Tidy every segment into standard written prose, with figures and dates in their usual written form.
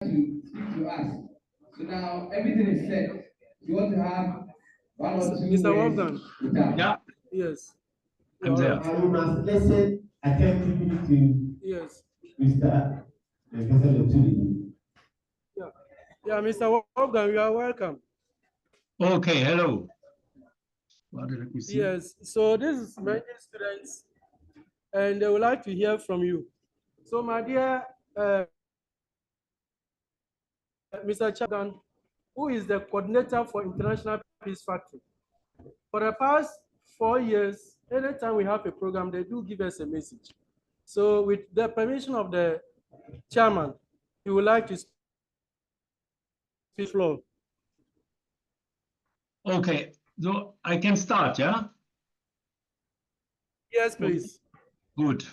to speak to us. So now everything is set. You want to have one or two Mr. words Wolfgang. with us. Yeah, Yes. I'm there. You must listen attentively to Yes. Mr. Professor Lotuli. Yeah. Yeah, Mr. Wolfgang, you are welcome. Okay, hello. What let me see? Yes. So this is many students, and they would like to hear from you. So, my dear Mr. Chagan, who is the coordinator for International Peace Factory. For the past 4 years, anytime we have a program, they do give us a message. So with the permission of the chairman, he would like to speak floor. Okay, so I can start, yeah? Yes, please. Good.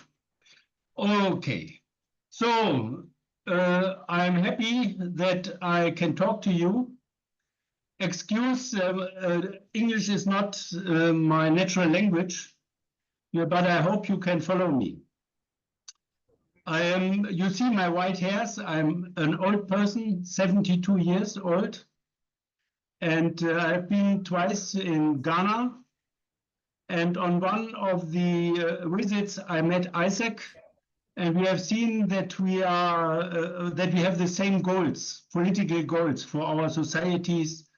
Okay, so I'm happy that I can talk to you. Excuse, English is not my natural language, yeah, but I hope you can follow me. You see my white hairs, I'm an old person, 72 years old, and I've been twice in Ghana. And on one of the visits, I met Isaac, and we have seen that we have the same goals, political goals for our societies,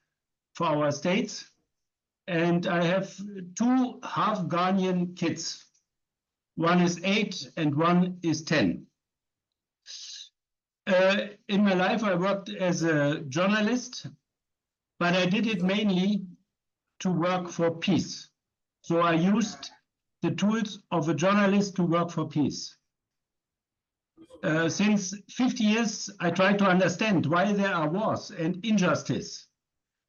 for our states. And I have two half Ghanaian kids. One is 8 and one is 10. In my life, I worked as a journalist, but I did it mainly to work for peace. So I used the tools of a journalist to work for peace. Since 50 years, I try to understand why there are wars and injustice,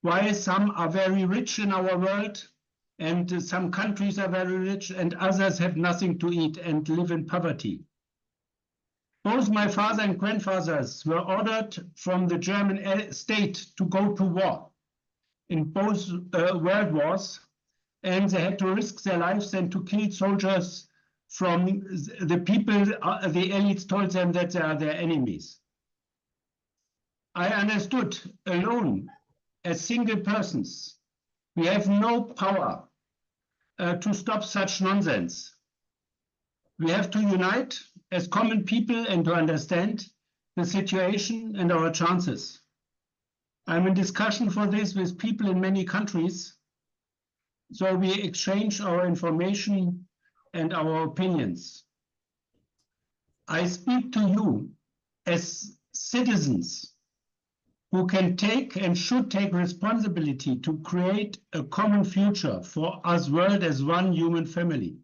why some are very rich in our world, and some countries are very rich, and others have nothing to eat and live in poverty. Both my father and grandfathers were ordered from the German state to go to war in both world wars, and they had to risk their lives and to kill soldiers from the people, the elites told them that they are their enemies. I understood alone, as single persons, we have no power to stop such nonsense. We have to unite as common people and to understand the situation and our chances. I'm in discussion for this with people in many countries, so we exchange our information and our opinions. I speak to you as citizens who can take and should take responsibility to create a common future for us world as one human family.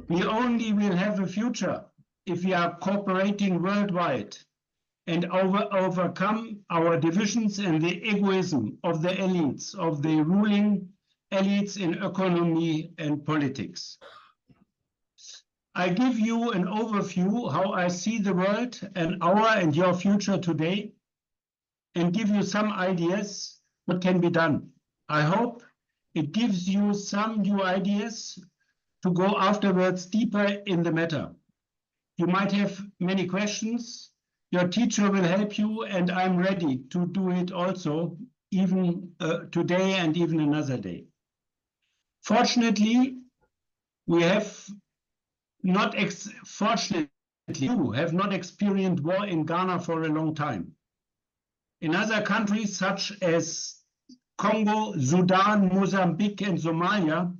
We only will have a future if we are cooperating worldwide and overcome our divisions and the egoism of the elites, of the ruling elites in economy and politics. I give you an overview how I see the world and our and your future today, and give you some ideas what can be done. I hope it gives you some new ideas to go afterwards deeper in the matter. You might have many questions. Your teacher will help you, and I'm ready to do it also, even today and even another day. Fortunately, we have not experienced war in Ghana for a long time. In other countries such as Congo, Sudan, Mozambique, and Somalia,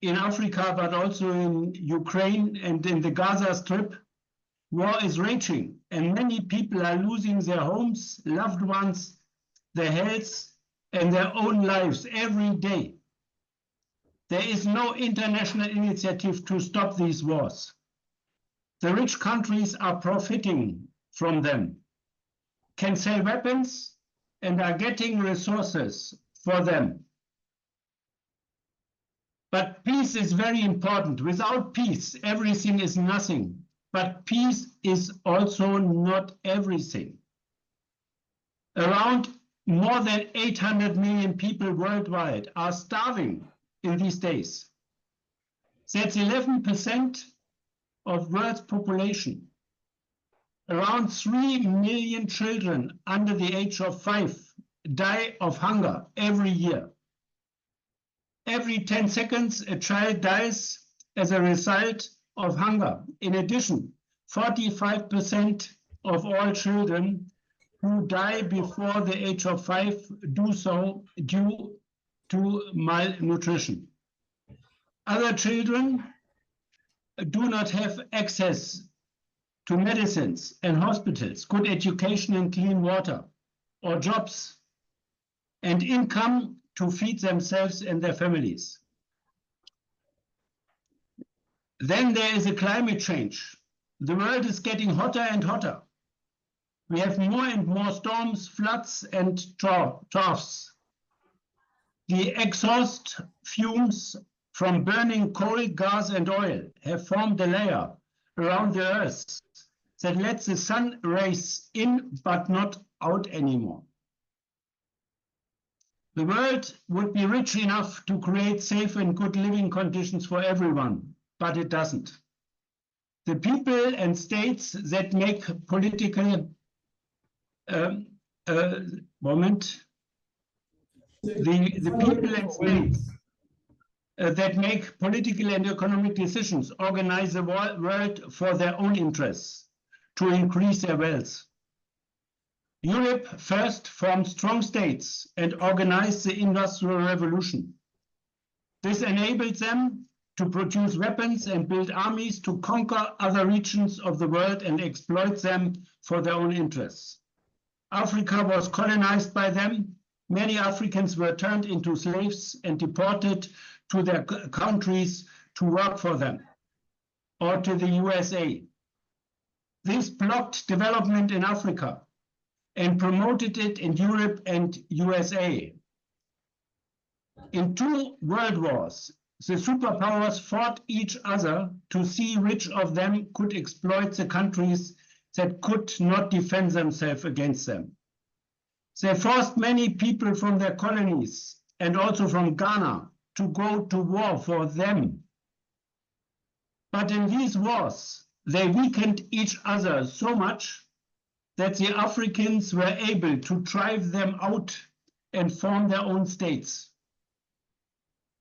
in Africa, but also in Ukraine and in the Gaza Strip, war is raging, and many people are losing their homes, loved ones, their health, and their own lives every day. There is no international initiative to stop these wars. The rich countries are profiting from them, can sell weapons, and are getting resources for them. But peace is very important. Without peace, everything is nothing. But peace is also not everything. Around more than 800 million people worldwide are starving in these days. That's 11% of world's population. Around 3 million children under the age of 5 die of hunger every year. Every 10 seconds, a child dies as a result of hunger. In addition, 45% of all children who die before the age of 5 do so due to malnutrition. Other children do not have access to medicines and hospitals, good education and clean water, or jobs, and income to feed themselves and their families. Then there is a climate change. The world is getting hotter and hotter. We have more and more storms, floods, and droughts. The exhaust fumes from burning coal, gas, and oil have formed a layer around the Earth that lets the sun rays in but not out anymore. The world would be rich enough to create safe and good living conditions for everyone, but it doesn't. The people and states that make political the people and states that make political and economic decisions organize the world for their own interests to increase their wealth. Europe first formed strong states and organized the Industrial Revolution. This enabled them to produce weapons and build armies to conquer other regions of the world and exploit them for their own interests. Africa was colonized by them. Many Africans were turned into slaves and deported to their countries to work for them, or to the USA. This blocked development in Africa and promoted it in Europe and USA. In 2 world wars, the superpowers fought each other to see which of them could exploit the countries that could not defend themselves against them. They forced many people from their colonies and also from Ghana to go to war for them. But in these wars, they weakened each other so much that the Africans were able to drive them out and form their own states.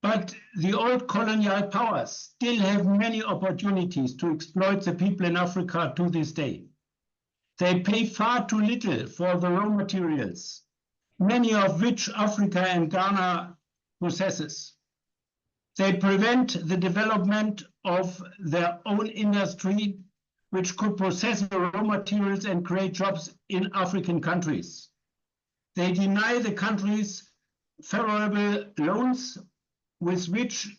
But the old colonial powers still have many opportunities to exploit the people in Africa to this day. They pay far too little for the raw materials, many of which Africa and Ghana possesses. They prevent the development of their own industry, which could process the raw materials and create jobs in African countries. They deny the countries favorable loans with which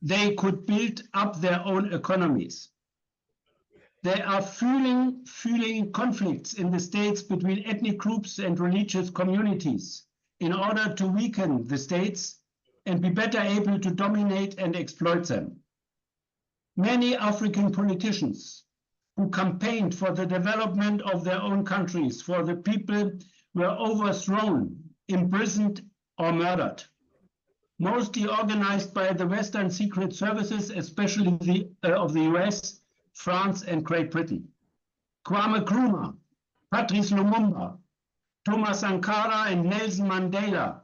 they could build up their own economies. They are fueling conflicts in the states between ethnic groups and religious communities in order to weaken the states and be better able to dominate and exploit them. Many African politicians who campaigned for the development of their own countries, for the people, were overthrown, imprisoned, or murdered, mostly organized by the Western secret services, especially of the US, France, and Great Britain. Kwame Nkrumah, Patrice Lumumba, Thomas Sankara, and Nelson Mandela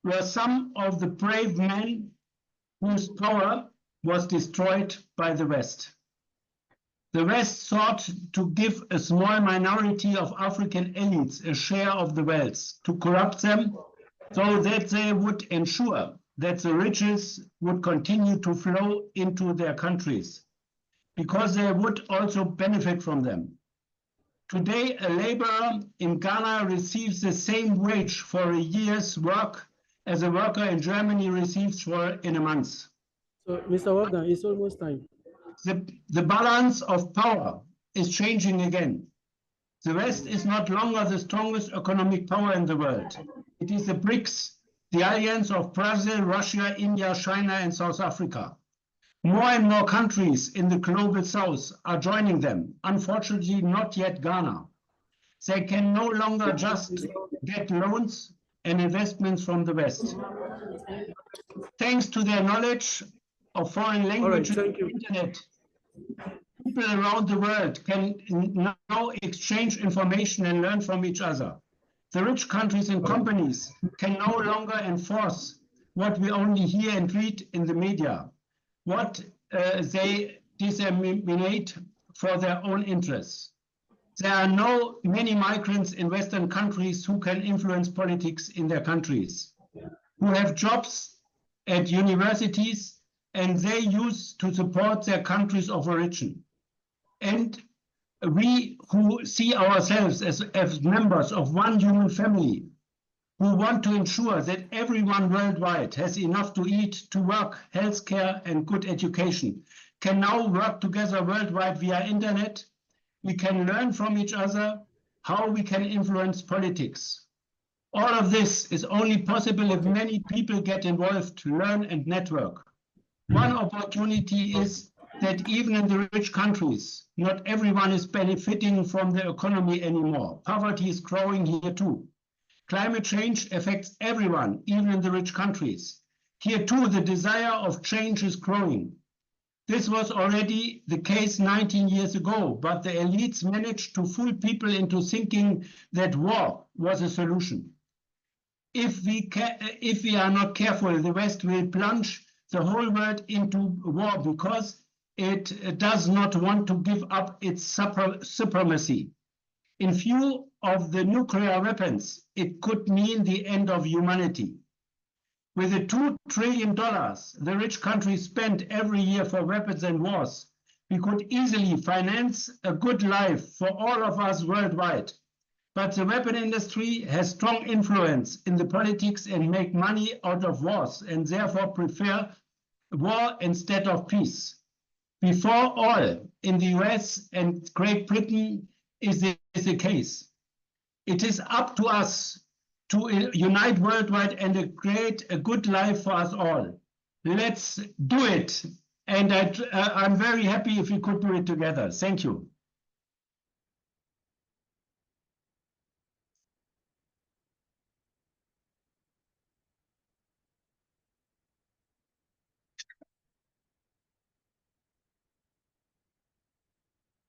were some of the brave men whose power was destroyed by the West. The West sought to give a small minority of African elites a share of the wealth, to corrupt them so that they would ensure that the riches would continue to flow into their countries, because they would also benefit from them. Today, a laborer in Ghana receives the same wage for a year's work as a worker in Germany receives in a month. So, Mr. Wolfgang, it's almost time. The balance of power is changing again. The West is not longer the strongest economic power in the world. It is the BRICS, the alliance of Brazil, Russia, India, China, and South Africa. More and more countries in the global south are joining them, unfortunately not yet Ghana. They can no longer just get loans and investments from the West. Thanks to their knowledge of foreign languages and internet, people around the world can now exchange information and learn from each other. The rich countries and companies can no longer enforce what we only hear and read in the media, what they disseminate for their own interests. There are now many migrants in Western countries who can influence politics in their countries, who have jobs at universities, and they use to support their countries of origin. And we who see ourselves as members of one human family, who want to ensure that everyone worldwide has enough to eat, to work, healthcare, and good education, can now work together worldwide via internet. We can learn from each other how we can influence politics. All of this is only possible if many people get involved, learn, and network. One opportunity is that even in the rich countries, not everyone is benefiting from the economy anymore. Poverty is growing here too. Climate change affects everyone, even in the rich countries. Here too, the desire of change is growing. This was already the case 19 years ago, but the elites managed to fool people into thinking that war was a solution. If we are not careful, the West will plunge the whole world into war because it does not want to give up its supremacy. In view of the nuclear weapons, it could mean the end of humanity. With the $2 trillion the rich countries spend every year for weapons and wars, we could easily finance a good life for all of us worldwide. But the weapon industry has strong influence in the politics and make money out of wars, and therefore prefer war instead of peace. Before all, in the US and Great Britain is the case. It is up to us to unite worldwide and create a good life for us all. Let's do it. And I'm very happy if we could do it together. Thank you.